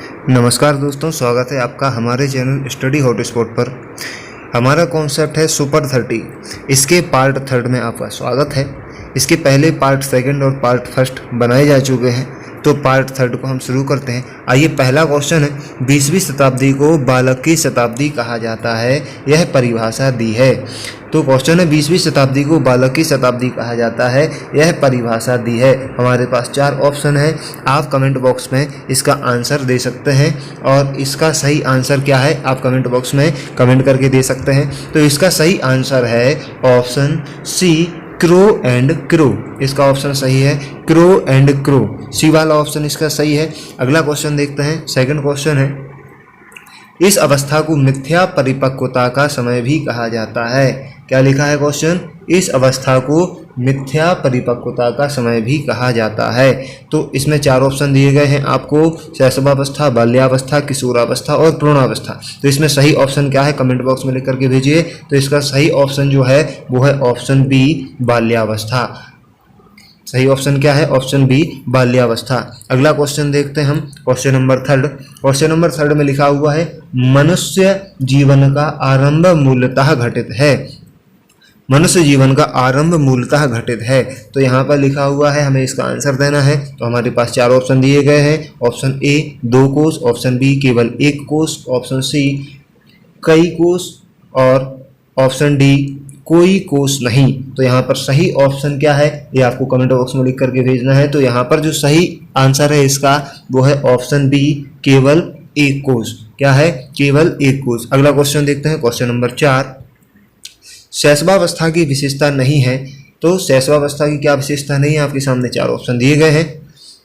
नमस्कार दोस्तों, स्वागत है आपका हमारे चैनल स्टडी हॉटस्पॉट पर। हमारा कॉन्सेप्ट है सुपर 30। इसके पार्ट 3 में आपका स्वागत है। इसके पहले पार्ट 2 और पार्ट 1 बनाए जा चुके हैं, तो पार्ट 3 को हम शुरू करते हैं। आइए, पहला क्वेश्चन है, 20वीं शताब्दी को बालक की शताब्दी कहा जाता है, यह परिभाषा दी है। तो क्वेश्चन है, 20वीं शताब्दी को बालक की शताब्दी कहा जाता है, यह परिभाषा दी है। हमारे पास 4 ऑप्शन है, आप कमेंट बॉक्स में इसका आंसर दे सकते हैं और इसका सही आंसर क्या है आप कमेंट बॉक्स में कमेंट करके दे सकते हैं। तो इसका सही आंसर है option C, crow and crow. इसका ऑप्शन सही है क्रो एंड क्रो, सी वाला ऑप्शन इसका सही है। अगला क्वेश्चन देखते हैं। सेकंड क्वेश्चन है, इस अवस्था को मिथ्या परिपक्वता का समय भी कहा जाता है। क्या लिखा है क्वेश्चन? इस अवस्था को मिथ्या परिपक्वता का समय भी कहा जाता है। तो इसमें 4 ऑप्शन दिए गए हैं आपको, शैशवावस्था, बाल्यावस्था, किशोरावस्था और प्रौढ़ावस्था। तो इसमें सही ऑप्शन क्या है कमेंट बॉक्स में लिख करके भेजिए। तो इसका सही ऑप्शन जो है वो है ऑप्शन बी, बाल्यावस्था। सही ऑप्शन क्या है? ऑप्शन बी, बाल्यावस्था। अगला क्वेश्चन देखते हैं हम, क्वेश्चन नंबर 3। क्वेश्चन नंबर 3 में लिखा हुआ है, मनुष्य जीवन का आरंभ मूलतः घटित है। मनुष्य जीवन का आरंभ मूलतः घटित है। तो यहाँ पर लिखा हुआ है, हमें इसका आंसर देना है। तो हमारे पास 4 ऑप्शन दिए गए हैं। ऑप्शन ए 2 कोष, ऑप्शन बी केवल 1 कोष, ऑप्शन सी कई कोष और ऑप्शन डी कोई कोष नहीं। तो यहाँ पर सही ऑप्शन क्या है ये आपको कमेंट बॉक्स में लिख करके भेजना है। तो यहाँ पर जो सही आंसर है इसका वो है ऑप्शन बी, केवल 1 कोष। क्या है? केवल 1 कोष। अगला क्वेश्चन देखते हैं, क्वेश्चन नंबर 4। शैशवावस्था की विशेषता नहीं है। तो शैशवावस्था की क्या विशेषता नहीं है? आपके सामने 4 ऑप्शन दिए गए हैं।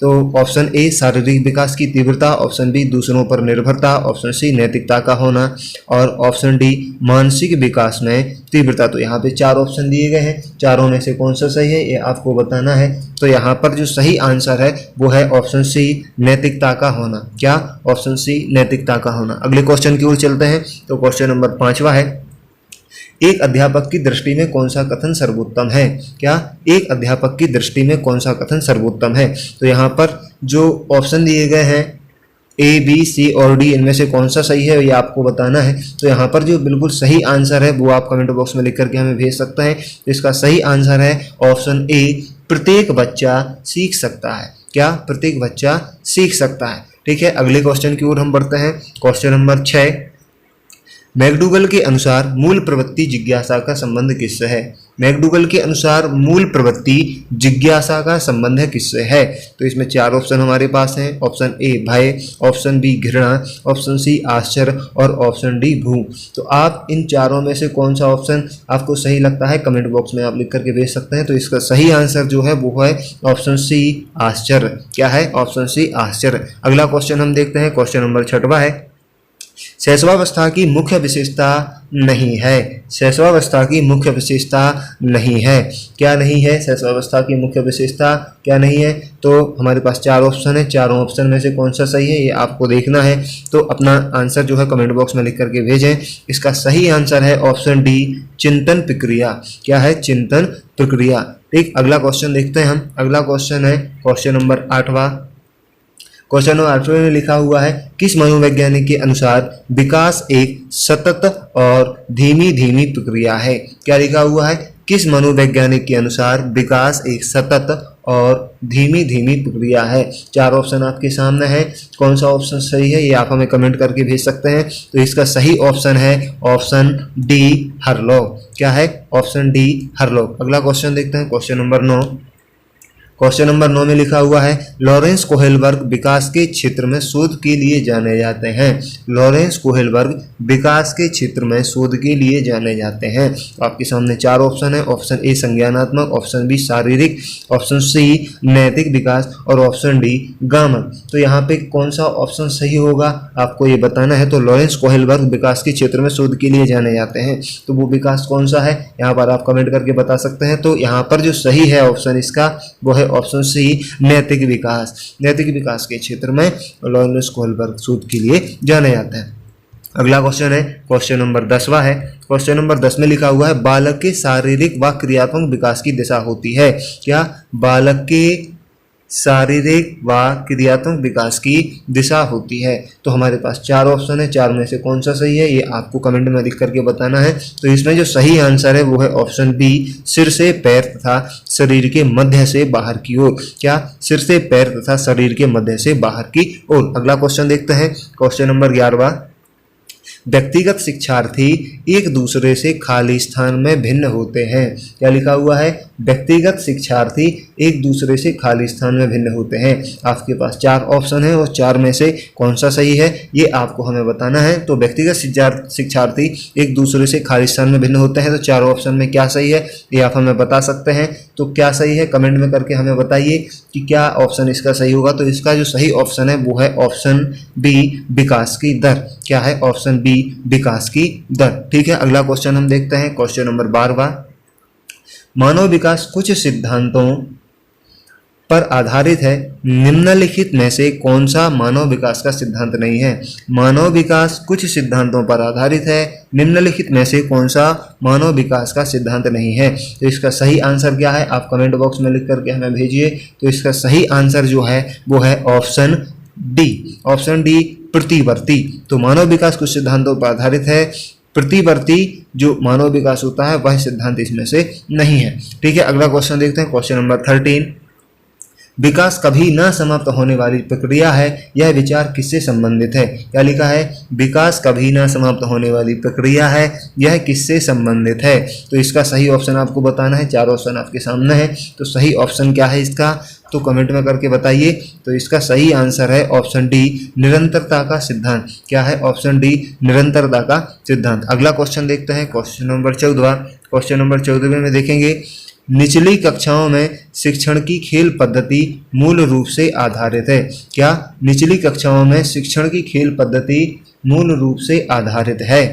तो ऑप्शन ए शारीरिक विकास की तीव्रता, ऑप्शन बी दूसरों पर निर्भरता, ऑप्शन सी नैतिकता का होना और ऑप्शन डी मानसिक विकास में तीव्रता। तो यहाँ पे 4 ऑप्शन दिए गए हैं, चारों में से कौन सा सही है ये आपको बताना है। तो यहाँ पर जो सही आंसर है वो है ऑप्शन सी, नैतिकता का होना। क्या? ऑप्शन सी, नैतिकता का होना। अगले क्वेश्चन की ओर चलते हैं। तो क्वेश्चन नंबर 5वां है, एक अध्यापक की दृष्टि में कौन सा कथन सर्वोत्तम है? क्या? एक अध्यापक की दृष्टि में कौन सा कथन सर्वोत्तम है? तो यहाँ पर जो ऑप्शन दिए गए हैं ए, बी, सी और डी, इनमें से कौन सा सही है ये आपको बताना है। तो यहाँ पर जो बिल्कुल सही आंसर है वो आप कमेंट बॉक्स में लिख करके हमें भेज सकते हैं। तो इसका सही आंसर है ऑप्शन ए, प्रत्येक बच्चा सीख सकता है। क्या? प्रत्येक बच्चा सीख सकता है। ठीक है, अगले क्वेश्चन की ओर हम बढ़ते हैं। क्वेश्चन नंबर 6, मैकडूगल के अनुसार मूल प्रवृत्ति जिज्ञासा का संबंध किससे है? मैकडूगल के अनुसार मूल प्रवृत्ति जिज्ञासा का संबंध है किससे है? तो इसमें 4 ऑप्शन हमारे पास हैं। ऑप्शन ए भय, ऑप्शन बी घृणा, ऑप्शन सी आश्चर्य और ऑप्शन डी भूख। तो आप इन चारों में से कौन सा ऑप्शन आपको सही लगता है कमेंट बॉक्स में आप लिख करके भेज सकते हैं। तो इसका सही आंसर जो है वो है ऑप्शन सी, आश्चर्य। क्या है? ऑप्शन सी, आश्चर्य। अगला क्वेश्चन हम देखते हैं, क्वेश्चन नंबर 6वां है, शैशवावस्था की मुख्य विशेषता नहीं है। शैशवावस्था की मुख्य विशेषता नहीं है। क्या नहीं है? शैशवावस्था की मुख्य विशेषता क्या नहीं है? तो हमारे पास 4 ऑप्शन है, चारों ऑप्शन में से कौन सा सही है ये आपको देखना है। तो अपना आंसर जो है कमेंट बॉक्स में लिख करके भेजें। इसका सही आंसर है ऑप्शन डी, चिंतन प्रक्रिया। क्या है? चिंतन प्रक्रिया। ठीक, अगला क्वेश्चन देखते हैं हम। अगला क्वेश्चन है क्वेश्चन नंबर 8वां। क्वेश्चन नंबर 8 में लिखा हुआ है, किस मनोवैज्ञानिक के अनुसार विकास एक सतत और धीमी धीमी प्रक्रिया है? क्या लिखा हुआ है? किस मनोवैज्ञानिक के अनुसार विकास एक सतत और धीमी धीमी प्रक्रिया है? 4 ऑप्शन आपके सामने है, कौन सा ऑप्शन सही है ये आप हमें कमेंट करके भेज सकते हैं। तो इसका सही ऑप्शन है ऑप्शन डी, हरलॉग। क्या है? ऑप्शन डी, हरलॉग। अगला क्वेश्चन देखते हैं, क्वेश्चन नंबर 9। क्वेश्चन नंबर 9 में लिखा हुआ है, लॉरेंस कोहेलबर्ग विकास के क्षेत्र में शोध के लिए जाने जाते हैं। लॉरेंस कोहेलबर्ग विकास के क्षेत्र में शोध के लिए जाने जाते हैं। तो आपके सामने 4 ऑप्शन है। ऑप्शन ए संज्ञानात्मक, ऑप्शन बी शारीरिक, ऑप्शन सी नैतिक विकास और ऑप्शन डी गामक। तो यहाँ पे कौन सा ऑप्शन सही होगा आपको ये बताना है। तो लॉरेंस कोहेलबर्ग विकास के क्षेत्र में शोध के लिए जाने जाते हैं, तो वो विकास कौन सा है यहाँ पर आप कमेंट करके बता सकते हैं। तो यहाँ पर जो सही है ऑप्शन इसका वो है ऑप्शन सी, नैतिक विकास। नैतिक विकास के क्षेत्र में लॉरेंस कोहेलबर्ग शोध के लिए जाने जाते हैं। अगला क्वेश्चन है क्वेश्चन नंबर 10वां है। क्वेश्चन नंबर 10 में लिखा हुआ है, बालक के शारीरिक व क्रियात्मक विकास की दिशा होती है। क्या? बालक के शारीरिक व क्रियात्मक विकास की दिशा होती है। तो हमारे पास 4 ऑप्शन है, 4 में से कौन सा सही है ये आपको कमेंट में लिख करके बताना है। तो इसमें जो सही आंसर है वो है ऑप्शन बी, सिर से पैर तथा शरीर के मध्य से बाहर की ओर। क्या? सिर से पैर तथा शरीर के मध्य से बाहर की ओर। अगला क्वेश्चन देखते हैं, क्वेश्चन नंबर 11वां। व्यक्तिगत शिक्षार्थी एक दूसरे से खाली स्थान में भिन्न होते हैं। क्या लिखा हुआ है? व्यक्तिगत शिक्षार्थी एक दूसरे से खाली स्थान में भिन्न होते हैं। आपके पास 4 ऑप्शन है और 4 में से कौन सा सही है ये आपको हमें बताना है। तो व्यक्तिगत शिक्षार्थी एक दूसरे से खाली स्थान में भिन्न होते हैं, तो 4 ऑप्शन में क्या सही है ये आप हमें बता सकते हैं। तो क्या सही है कमेंट में करके हमें बताइए कि क्या ऑप्शन इसका सही होगा। तो इसका जो सही ऑप्शन है वो है ऑप्शन बी, विकास की दर। क्या है? ऑप्शन बी, विकास की दर। ठीक है, अगला क्वेश्चन हम देखते हैं, क्वेश्चन नंबर 12वां। मानव विकास कुछ सिद्धांतों पर आधारित है, निम्नलिखित में से कौन सा मानव विकास का सिद्धांत नहीं है। मानव विकास कुछ सिद्धांतों पर आधारित है, निम्नलिखित में से कौन सा मानव विकास का सिद्धांत नहीं है। तो इसका सही आंसर क्या है आप कमेंट बॉक्स में लिख करके हमें भेजिए। तो इसका सही आंसर जो है वो है ऑप्शन डी, ऑप्शन डी, प्रतिवर्ती। तो मानव विकास कुछ सिद्धांतों पर आधारित है, प्रतिवर्ती जो मानव विकास होता है वह सिद्धांत इसमें से नहीं है। ठीक है, अगला क्वेश्चन देखते हैं, क्वेश्चन नंबर 13। विकास कभी न समाप्त होने वाली प्रक्रिया है, यह विचार किससे संबंधित है। क्या लिखा है? विकास कभी न समाप्त होने वाली प्रक्रिया है, यह किससे संबंधित है। तो इसका सही ऑप्शन आपको बताना है। 4 ऑप्शन आपके सामने है, तो सही ऑप्शन क्या है इसका तो कमेंट में करके बताइए। तो इसका सही आंसर है ऑप्शन डी, निरंतरता का सिद्धांत। क्या है? ऑप्शन डी, निरंतरता का सिद्धांत। अगला क्वेश्चन देखते हैं, क्वेश्चन नंबर 14। क्वेश्चन नंबर 14 में देखेंगे, निचली कक्षाओं में शिक्षण की खेल पद्धति मूल रूप से आधारित है। क्या? निचली कक्षाओं में शिक्षण की खेल पद्धति मूल रूप से आधारित है।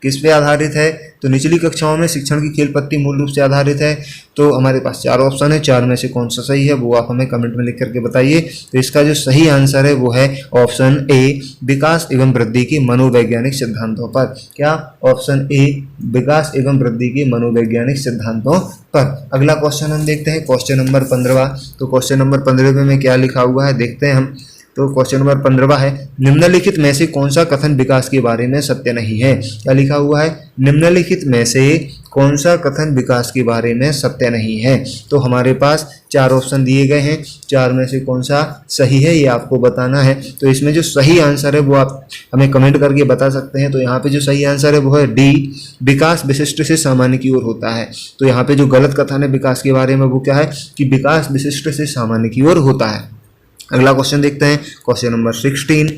किस पे आधारित है? तो निचली कक्षाओं में शिक्षण की खेल पद्धति मूल रूप से आधारित है। तो हमारे पास 4 ऑप्शन है, 4 में से कौन सा सही है वो आप हमें कमेंट में लिख करके बताइए। तो इसका जो सही आंसर है वो है ऑप्शन ए, विकास एवं वृद्धि के मनोवैज्ञानिक सिद्धांतों पर। क्या? ऑप्शन ए, विकास एवं वृद्धि के मनोवैज्ञानिक सिद्धांतों पर। अगला क्वेश्चन हम देखते हैं, क्वेश्चन नंबर 15। तो क्वेश्चन नंबर 15 में क्या लिखा हुआ है देखते हैं हम। तो क्वेश्चन नंबर 15 है, निम्नलिखित में से कौन सा कथन विकास के बारे में सत्य नहीं है। क्या लिखा हुआ है? निम्नलिखित में से कौन सा कथन विकास के बारे में सत्य नहीं है। तो हमारे पास 4 ऑप्शन दिए गए हैं, 4 में से कौन सा सही है ये आपको बताना है। तो इसमें जो सही आंसर है वो आप हमें कमेंट करके बता सकते हैं। तो यहाँ पे जो सही आंसर है वो है डी, विकास विशिष्ट से सामान्य की ओर होता है। तो यहाँ पे जो गलत कथन है विकास के बारे में वो क्या है कि विकास विशिष्ट से सामान्य की ओर होता है। अगला क्वेश्चन देखते हैं, क्वेश्चन नंबर 16।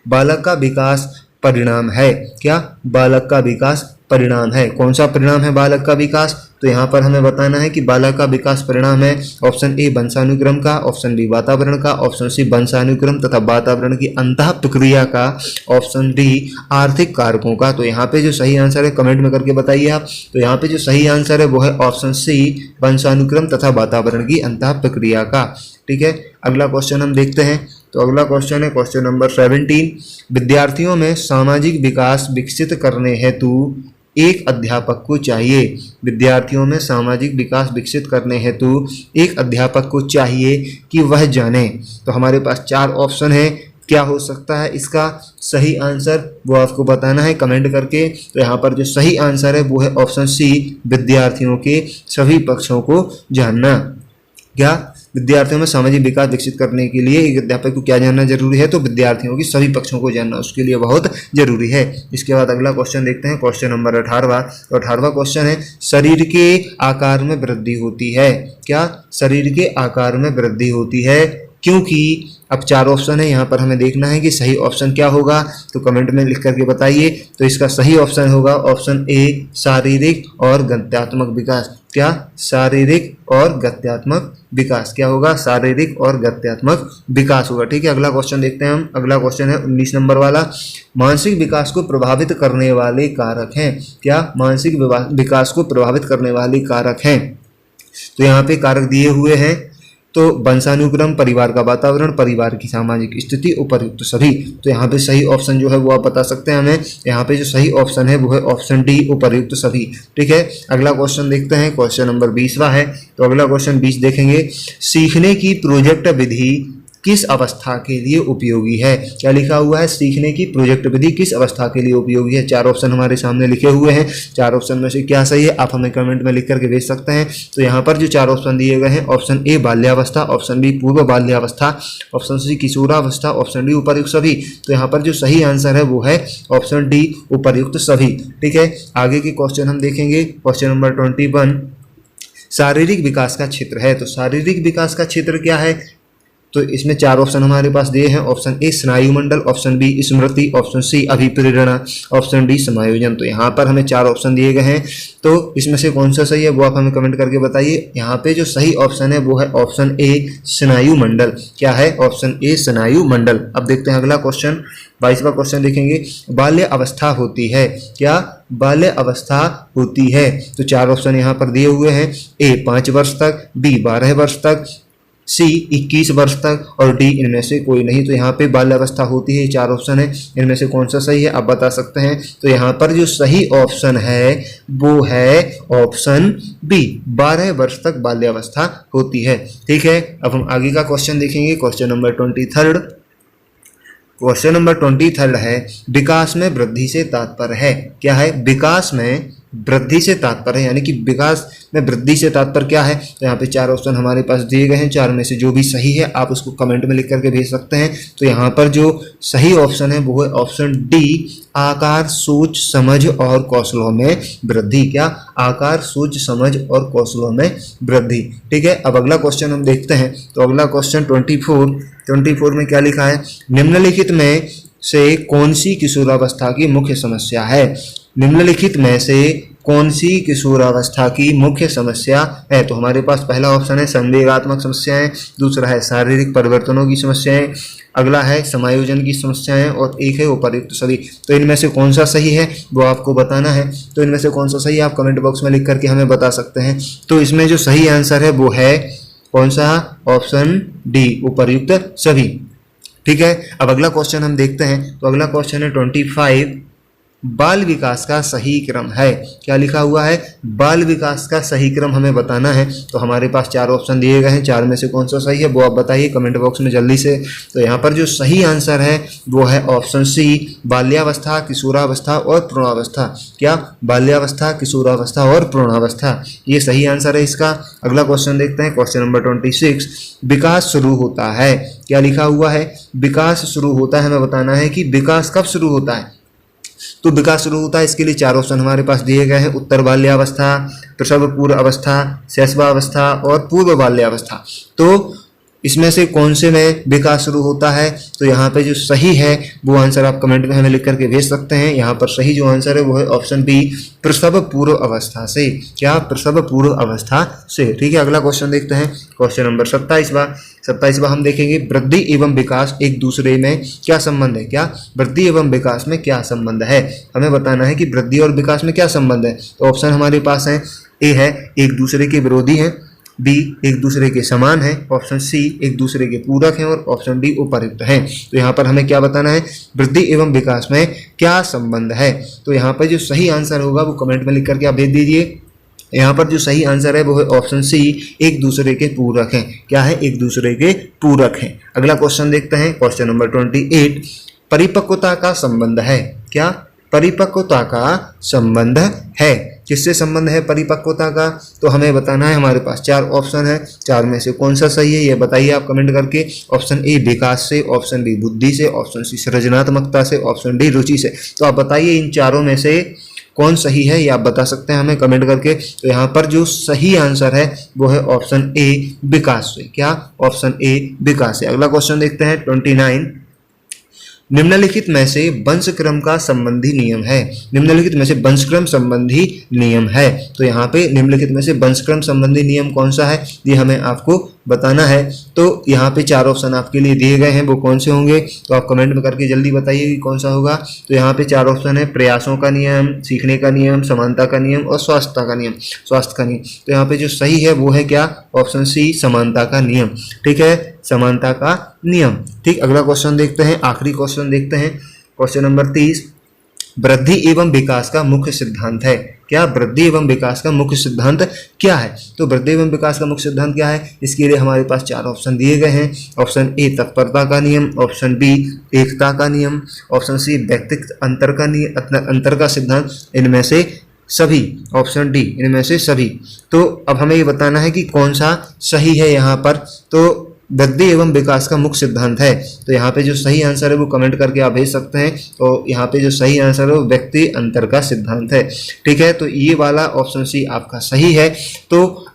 बालक का विकास परिणाम है। क्या? बालक का विकास परिणाम है। कौन सा परिणाम है बालक का विकास? तो यहाँ पर हमें बताना है कि बालक का विकास परिणाम है ऑप्शन ए, वंशानुक्रम का, ऑप्शन बी, वातावरण का, ऑप्शन सी, वंशानुक्रम तथा वातावरण की अंतः प्रक्रिया का, ऑप्शन डी, आर्थिक कारकों का। तो यहाँ पे जो सही आंसर है कमेंट में करके बताइए आप। तो यहाँ पे जो सही आंसर है वो है ऑप्शन सी, वंशानुक्रम तथा वातावरण की अंतः प्रक्रिया का। ठीक है, अगला क्वेश्चन हम देखते हैं। तो अगला क्वेश्चन है क्वेश्चन नंबर 17। विद्यार्थियों में सामाजिक विकास विकसित करने हेतु एक अध्यापक को चाहिए। विद्यार्थियों में सामाजिक विकास विकसित करने हेतु एक अध्यापक को चाहिए कि वह जाने। तो हमारे पास 4 ऑप्शन है, क्या हो सकता है इसका सही आंसर वो आपको बताना है कमेंट करके। तो यहाँ पर जो सही आंसर है वो है ऑप्शन सी, विद्यार्थियों के सभी पक्षों को जानना। क्या? विद्यार्थियों में सामाजिक विकास विकसित करने के लिए एक अध्यापक को क्या जानना जरूरी है? तो विद्यार्थियों की सभी पक्षों को जानना उसके लिए बहुत जरूरी है। इसके बाद अगला क्वेश्चन देखते हैं, क्वेश्चन नंबर 18। तो 18वां क्वेश्चन है, शरीर के आकार में वृद्धि होती है। क्या? शरीर के आकार में वृद्धि होती है क्योंकि अब 4 ऑप्शन है, यहाँ पर हमें देखना है कि सही ऑप्शन क्या होगा। तो कमेंट में लिख करके बताइए। तो इसका सही ऑप्शन होगा ऑप्शन ए, शारीरिक और गत्यात्मक विकास। क्या? शारीरिक और गत्यात्मक विकास। क्या होगा? शारीरिक और गत्यात्मक विकास होगा। ठीक है, अगला क्वेश्चन देखते हैं हम। अगला क्वेश्चन है 19 नंबर वाला, मानसिक विकास को प्रभावित करने वाले कारक हैं। क्या? मानसिक विकास को प्रभावित करने वाले कारक हैं। तो यहाँ पे कारक दिए हुए हैं तो वंशानुक्रम, परिवार का वातावरण, परिवार की सामाजिक स्थिति, उपर्युक्त सभी। तो यहाँ पे सही ऑप्शन जो है वो आप बता सकते हैं हमें। यहाँ पे जो सही ऑप्शन है वो है ऑप्शन डी, उपर्युक्त सभी। ठीक है, अगला क्वेश्चन देखते हैं। क्वेश्चन नंबर 20वां है। तो अगला क्वेश्चन 20 देखेंगे, सीखने की प्रोजेक्ट विधि किस अवस्था के लिए उपयोगी है। क्या लिखा हुआ है, सीखने की प्रोजेक्ट विधि किस अवस्था के लिए उपयोगी है। 4 ऑप्शन हमारे सामने लिखे हुए हैं। 4 ऑप्शन में से क्या सही है आप हमें कमेंट में लिख करके भेज सकते हैं। तो यहाँ पर जो 4 ऑप्शन दिए गए हैं, ऑप्शन ए बाल्यावस्था, ऑप्शन बी पूर्व बाल्यावस्था, ऑप्शन सी किशोरावस्था, ऑप्शन डी उपर्युक्त सभी। तो यहाँ पर जो सही आंसर है वो है ऑप्शन डी, उपर्युक्त सभी। ठीक है, आगे के क्वेश्चन हम देखेंगे। क्वेश्चन नंबर 21, शारीरिक विकास का क्षेत्र है। तो शारीरिक विकास का क्षेत्र क्या है, तो इसमें 4 ऑप्शन हमारे पास दिए हैं। ऑप्शन ए स्नायु मंडल, ऑप्शन बी स्मृति, ऑप्शन सी अभिप्रेरणा, ऑप्शन डी समायोजन। तो यहाँ पर हमें 4 ऑप्शन दिए गए हैं। तो इसमें से कौन सा सही है वो आप हमें कमेंट करके बताइए। यहाँ पे जो सही ऑप्शन है वो है ऑप्शन ए स्नायु मंडल। क्या है, ऑप्शन ए स्नायु मंडल। अब देखते हैं अगला क्वेश्चन, 22वां क्वेश्चन देखेंगे। बाल्य अवस्था होती है, क्या बाल्य अवस्था होती है। तो 4 ऑप्शन यहाँ पर दिए हुए हैं। ए 5 वर्ष तक, बी 12 वर्ष तक, सी 21 वर्ष तक और डी इनमें से कोई नहीं। तो यहाँ पे बाल्यावस्था होती है, 4 ऑप्शन है। इनमें से कौन सा सही है आप बता सकते हैं। तो यहाँ पर जो सही ऑप्शन है वो है ऑप्शन बी, 12 वर्ष तक बाल्यावस्था होती है। ठीक है, अब हम आगे का क्वेश्चन देखेंगे। Question number 23। क्वेश्चन नंबर 23 है, विकास में वृद्धि से तात्पर्य है। क्या है, विकास में वृद्धि से तात्पर्य है, यानी कि विकास में वृद्धि से तात्पर्य क्या है। तो यहाँ पे 4 ऑप्शन हमारे पास दिए गए हैं। 4 में से जो भी सही है आप उसको कमेंट में लिख करके भेज सकते हैं। तो यहाँ पर जो सही ऑप्शन है वो है ऑप्शन डी, आकार, सोच, समझ और कौशलों में वृद्धि। क्या, आकार, सोच, समझ और कौशलों में वृद्धि। ठीक है, अब अगला क्वेश्चन हम देखते हैं। तो अगला क्वेश्चन 24 में क्या लिखा है, निम्नलिखित में से कौन सी किशोरावस्था की मुख्य समस्या है। निम्नलिखित में से कौन सी किशोरावस्था की मुख्य समस्या है। तो हमारे पास पहला ऑप्शन है संवेगात्मक समस्याएं, दूसरा है शारीरिक परिवर्तनों की समस्याएं, अगला है समायोजन की समस्याएं और एक है उपर्युक्त सभी। तो इनमें से कौन सा सही है वो आपको बताना है। तो इनमें से कौन सा सही है आप कमेंट बॉक्स में लिख करके हमें बता सकते हैं। तो इसमें जो सही आंसर है वो है कौन सा, ऑप्शन डी, उपर्युक्त सभी। ठीक है, अब अगला क्वेश्चन हम देखते हैं। तो अगला क्वेश्चन है 25, बाल विकास का सही क्रम है। क्या लिखा हुआ है, बाल विकास का सही क्रम हमें बताना है। तो हमारे पास 4 ऑप्शन दिए गए हैं। 4 में से कौन सा सही है वो आप बताइए कमेंट बॉक्स में जल्दी से। तो यहाँ पर जो सही आंसर है वो है ऑप्शन सी, बाल्यावस्था, किशोरावस्था और प्रौढ़ावस्था। क्या, बाल्यावस्था, किशोरावस्था और प्रौढ़ावस्था, ये सही आंसर है इसका। अगला क्वेश्चन देखते हैं। क्वेश्चन नंबर 26, विकास शुरू होता है। क्या लिखा हुआ है, विकास शुरू होता है। हमें बताना है कि विकास कब शुरू होता है। तो विकास शुरू होता है, इसके लिए 4 ऑप्शन हमारे पास दिए गए हैं। उत्तर बाल्यावस्था, प्रसव पूर्व अवस्था, शैशवावस्था और पूर्व बाल्यावस्था। तो इसमें से कौन से में विकास शुरू होता है। तो यहाँ पे जो सही है वो आंसर आप कमेंट में हमें लिख करके भेज सकते हैं। यहाँ पर सही जो आंसर है वो है ऑप्शन बी, प्रसव पूर्व अवस्था से। क्या, प्रसव पूर्व अवस्था से। ठीक है, अगला क्वेश्चन देखते हैं। क्वेश्चन नंबर 27वां हम देखेंगे, वृद्धि एवं विकास एक दूसरे में क्या संबंध है। क्या, वृद्धि एवं विकास में क्या संबंध है। हमें बताना है कि वृद्धि और विकास में क्या संबंध है। तो ऑप्शन हमारे पास है, ए है एक दूसरे के विरोधी हैं, बी एक दूसरे के समान है, ऑप्शन सी एक दूसरे के पूरक हैं और ऑप्शन डी उपर्युक्त हैं। तो यहाँ पर हमें क्या बताना है, वृद्धि एवं विकास में क्या संबंध है। तो यहाँ पर जो सही आंसर होगा वो कमेंट में लिख करके आप भेज दीजिए। यहाँ पर जो सही आंसर है वो है ऑप्शन सी, एक दूसरे के पूरक हैं। क्या है, एक दूसरे के पूरक हैं। अगला क्वेश्चन देखते हैं। क्वेश्चन नंबर 28, परिपक्वता का संबंध है। क्या, परिपक्वता का संबंध है। किससे संबंध है परिपक्वता का। तो हमें बताना है, हमारे पास 4 ऑप्शन है। 4 में से कौन सा सही है ये बताइए आप कमेंट करके। ऑप्शन ए विकास से, ऑप्शन बी बुद्धि से, ऑप्शन सी सृजनात्मकता से, ऑप्शन डी रुचि से। तो आप बताइए इन चारों में से कौन सही है ये आप बता सकते हैं हमें कमेंट करके। तो यहाँ पर जो सही आंसर है वो है ऑप्शन ए विकास से। क्या, ऑप्शन ए विकास से। अगला क्वेश्चन देखते हैं 29, निम्नलिखित में से वंशक्रम का संबंधी नियम है। निम्नलिखित में से वंशक्रम संबंधी नियम है। तो यहाँ पे निम्नलिखित में से वंशक्रम संबंधी नियम कौन सा है ये हमें आपको बताना है तो यहाँ पे 4 ऑप्शन आपके लिए दिए गए हैं, वो कौन से होंगे तो आप कमेंट में करके जल्दी बताइए कि कौन सा होगा। तो यहाँ पे 4 ऑप्शन है, प्रयासों का नियम, सीखने का नियम, समानता का नियम और स्वास्थ्य का नियम। तो यहाँ पे जो सही है वो है क्या, ऑप्शन सी, समानता का नियम। ठीक है, समानता का नियम। ठीक, अगला क्वेश्चन देखते हैं, आखिरी क्वेश्चन देखते हैं, क्वेश्चन नंबर 30। वृद्धि एवं विकास का मुख्य सिद्धांत है क्या, वृद्धि एवं विकास का मुख्य सिद्धांत क्या है। तो वृद्धि एवं विकास का मुख्य सिद्धांत क्या है, इसके लिए हमारे पास 4 ऑप्शन दिए गए हैं। ऑप्शन ए, तत्परता का नियम, ऑप्शन बी, एकता का नियम, ऑप्शन सी, व्यक्तिगत अंतर का सिद्धांत, इनमें से सभी, ऑप्शन डी, इनमें से सभी। तो अब हमें ये बताना है कि कौन सा सही है यहाँ पर। तो वृद्धि एवं विकास का मुख्य सिद्धांत है, तो यहाँ पे जो सही आंसर है वो कमेंट करके आप भेज सकते हैं। तो यहाँ पे जो सही आंसर है वो व्यक्ति अंतर का सिद्धांत है। ठीक है, तो ये वाला ऑप्शन सी आपका सही है। तो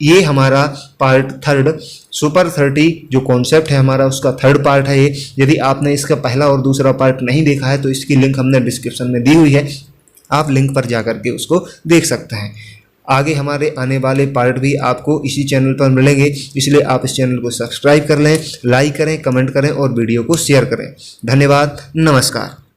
ये हमारा पार्ट 3 सुपर 30 जो कॉन्सेप्ट है हमारा, उसका 3rd पार्ट है ये। यदि आपने इसका पहला और दूसरा पार्ट नहीं देखा है तो इसकी लिंक हमने डिस्क्रिप्शन में दी हुई है, आप लिंक पर जा करके उसको देख सकते हैं। आगे हमारे आने वाले पार्ट भी आपको इसी चैनल पर मिलेंगे, इसलिए आप इस चैनल को सब्सक्राइब कर लें, लाइक करें, कमेंट करें और वीडियो को शेयर करें। धन्यवाद, नमस्कार।